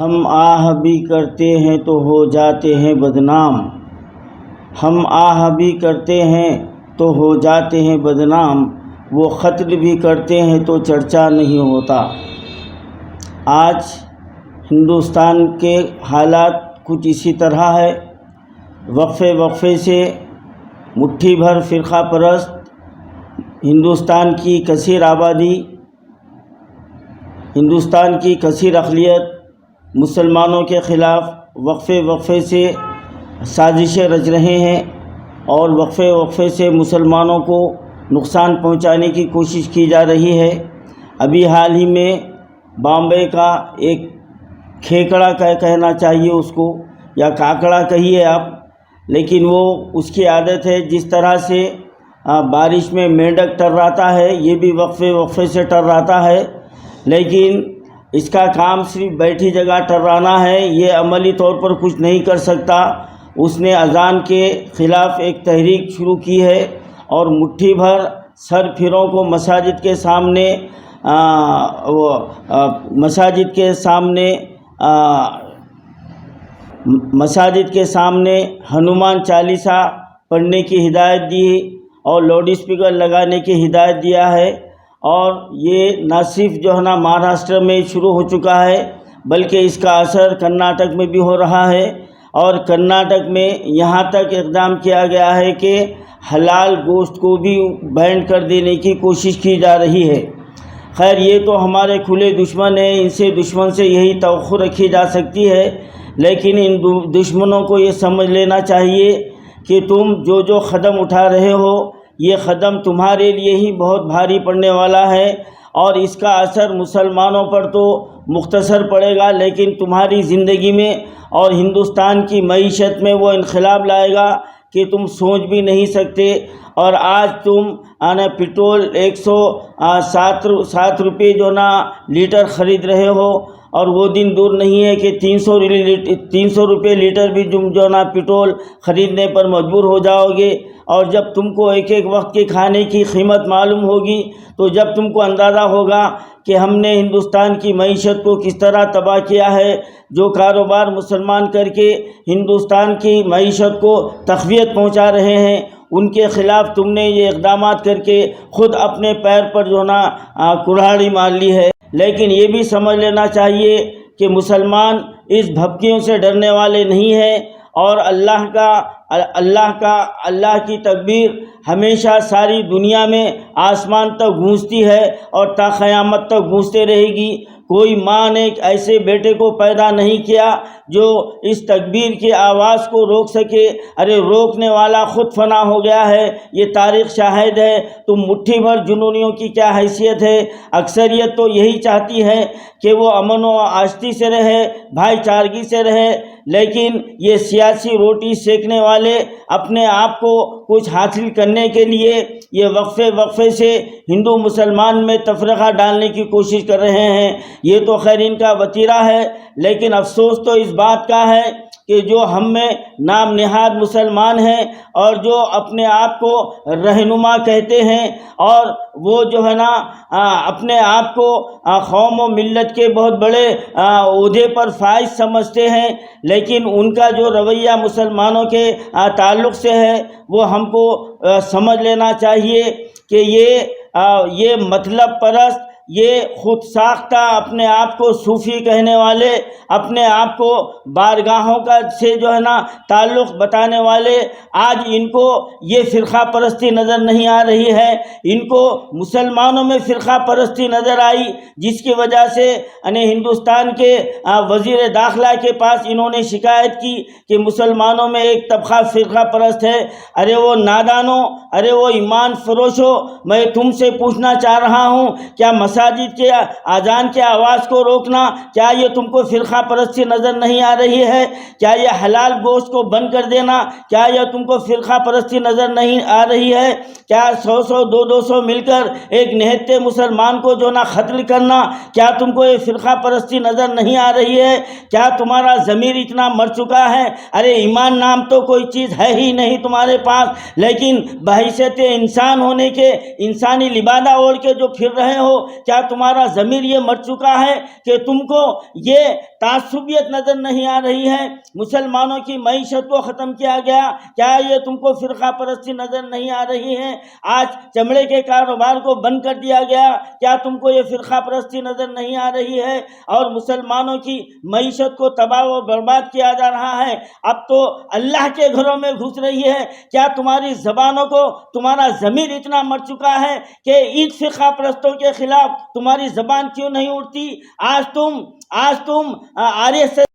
ہم آہ بھی کرتے ہیں تو ہو جاتے ہیں بدنام، ہم آہ بھی کرتے ہیں تو ہو جاتے ہیں بدنام، وہ قتل بھی کرتے ہیں تو چرچا نہیں ہوتا۔ آج ہندوستان کے حالات کچھ اسی طرح ہے۔ وقفے وقفے سے مٹھی بھر فرقہ پرست ہندوستان کی کثیر آبادی، ہندوستان کی کثیر اقلیت مسلمانوں کے خلاف وقفے وقفے سے سازشیں رچ رہے ہیں اور وقفے وقفے سے مسلمانوں کو نقصان پہنچانے کی کوشش کی جا رہی ہے۔ ابھی حال ہی میں بامبے کا ایک کھیکڑا کہنا چاہیے اس کو، یا کاکڑا کہیے آپ، لیکن وہ اس کی عادت ہے جس طرح سے بارش میں مینڈک ٹرراتا ہے، یہ بھی وقفے وقفے سے ٹرراتا ہے، لیکن اس کا کام صرف بیٹھی جگہ ٹررانا ہے، یہ عملی طور پر کچھ نہیں کر سکتا۔ اس نے اذان کے خلاف ایک تحریک شروع کی ہے اور مٹھی بھر سر پھروں کو مساجد کے سامنے ہنومان چالیسا پڑھنے کی ہدایت دی اور لاؤڈ اسپیکر لگانے کی ہدایت دیا ہے۔ اور یہ نہ صرف مہاراشٹر میں شروع ہو چکا ہے، بلکہ اس کا اثر کرناٹک میں بھی ہو رہا ہے، اور کرناٹک میں یہاں تک اقدام کیا گیا ہے کہ حلال گوشت کو بھی بین کر دینے کی کوشش کی جا رہی ہے۔ خیر، یہ تو ہمارے کھلے دشمن ہیں، ان سے دشمن سے یہی توقع رکھی جا سکتی ہے، لیکن ان دشمنوں کو یہ سمجھ لینا چاہیے کہ تم جو قدم اٹھا رہے ہو، یہ قدم تمہارے لیے ہی بہت بھاری پڑنے والا ہے، اور اس کا اثر مسلمانوں پر تو مختصر پڑے گا، لیکن تمہاری زندگی میں اور ہندوستان کی معیشت میں وہ انقلاب لائے گا کہ تم سوچ بھی نہیں سکتے۔ اور آج تم پٹرول 107 روپے لیٹر خرید رہے ہو، اور وہ دن دور نہیں ہے کہ 300 روپے لیٹر بھی پٹرول خریدنے پر مجبور ہو جاؤ گے۔ اور جب تم کو ایک ایک وقت کے کھانے کی قیمت معلوم ہوگی تو جب تم کو اندازہ ہوگا کہ ہم نے ہندوستان کی معیشت کو کس طرح تباہ کیا ہے، جو کاروبار مسلمان کر کے ہندوستان کی معیشت کو تقویت پہنچا رہے ہیں، ان کے خلاف تم نے یہ اقدامات کر کے خود اپنے پیر پر کڑھاڑی مار لی ہے۔ لیکن یہ بھی سمجھ لینا چاہیے کہ مسلمان اس بھپکیوں سے ڈرنے والے نہیں ہیں، اور اللہ کی تکبیر ہمیشہ ساری دنیا میں آسمان تک گونجتی ہے اور تا قیامت تک گونجتے رہے گی۔ کوئی ماں نے ایسے بیٹے کو پیدا نہیں کیا جو اس تکبیر کی آواز کو روک سکے۔ روکنے والا خود فنا ہو گیا ہے، یہ تاریخ شاہد ہے۔ تو مٹھی بھر جنونیوں کی کیا حیثیت ہے؟ اکثریت تو یہی چاہتی ہے کہ وہ امن و آشتی سے رہے، بھائی چارگی سے رہے، لیکن یہ سیاسی روٹی سیکنے والے اپنے آپ کو کچھ حاصل کرنے کے لیے یہ وقفے سے ہندو مسلمان میں تفرقہ ڈالنے کی کوشش کر رہے ہیں۔ یہ تو خیر ان کا وتیرہ ہے، لیکن افسوس تو اس بات کا ہے کہ جو ہم میں نام نہاد مسلمان ہیں اور جو اپنے آپ کو رہنما کہتے ہیں، اور وہ اپنے آپ کو قوم و ملت کے بہت بڑے عہدے پر فائز سمجھتے ہیں، لیکن ان کا جو رویہ مسلمانوں کے تعلق سے ہے وہ ہم کو سمجھ لینا چاہیے کہ یہ مطلب پرست، یہ خود ساختہ اپنے آپ کو صوفی کہنے والے، اپنے آپ کو بارگاہوں سے تعلق بتانے والے، آج ان کو یہ فرقہ پرستی نظر نہیں آ رہی ہے، ان کو مسلمانوں میں فرقہ پرستی نظر آئی، جس کی وجہ سے ہندوستان کے وزیر داخلہ کے پاس انہوں نے شکایت کی کہ مسلمانوں میں ایک طبقہ فرقہ پرست ہے۔ وہ نادانوں، وہ ایمان فروشوں، میں تم سے پوچھنا چاہ رہا ہوں، کیا مساجد کے اذان کے آواز کو روکنا، کیا یہ تم کو فرقہ پرستی نظر نہیں آ رہی ہے؟ کیا یہ حلال گوشت کو بند کر دینا، کیا یہ تم کو فرقہ پرستی نظر نہیں آ رہی ہے؟ کیا 100 200 مل کر ایک نہتے مسلمان کو قتل کرنا، کیا تم کو یہ فرقہ پرستی نظر نہیں آ رہی ہے؟ کیا تمہارا ضمیر اتنا مر چکا ہے؟ ایمان نام تو کوئی چیز ہے ہی نہیں تمہارے پاس، لیکن بحیثیت انسان ہونے کے انسانی لبادہ اوڑھ کے جو پھر رہے ہو، کیا تمہارا ضمیر یہ مر چکا ہے کہ تم کو یہ تعصبیت نظر نہیں آ رہی ہے؟ مسلمانوں کی معیشت کو ختم کیا گیا، کیا یہ تم کو فرقہ پرستی نظر نہیں آ رہی ہے؟ آج چمڑے کے کاروبار کو بند کر دیا گیا، کیا تم کو یہ فرقہ پرستی نظر نہیں آ رہی ہے؟ اور مسلمانوں کی معیشت کو تباہ و برباد کیا جا رہا ہے، اب تو اللہ کے گھروں میں گھس رہی ہے۔ کیا تمہاری زبانوں کو تمہارا ضمیر اتنا مر چکا ہے کہ ان فرقہ پرستوں کے خلاف تمہاری زبان کیوں نہیں اٹھتی؟ آج تم RSS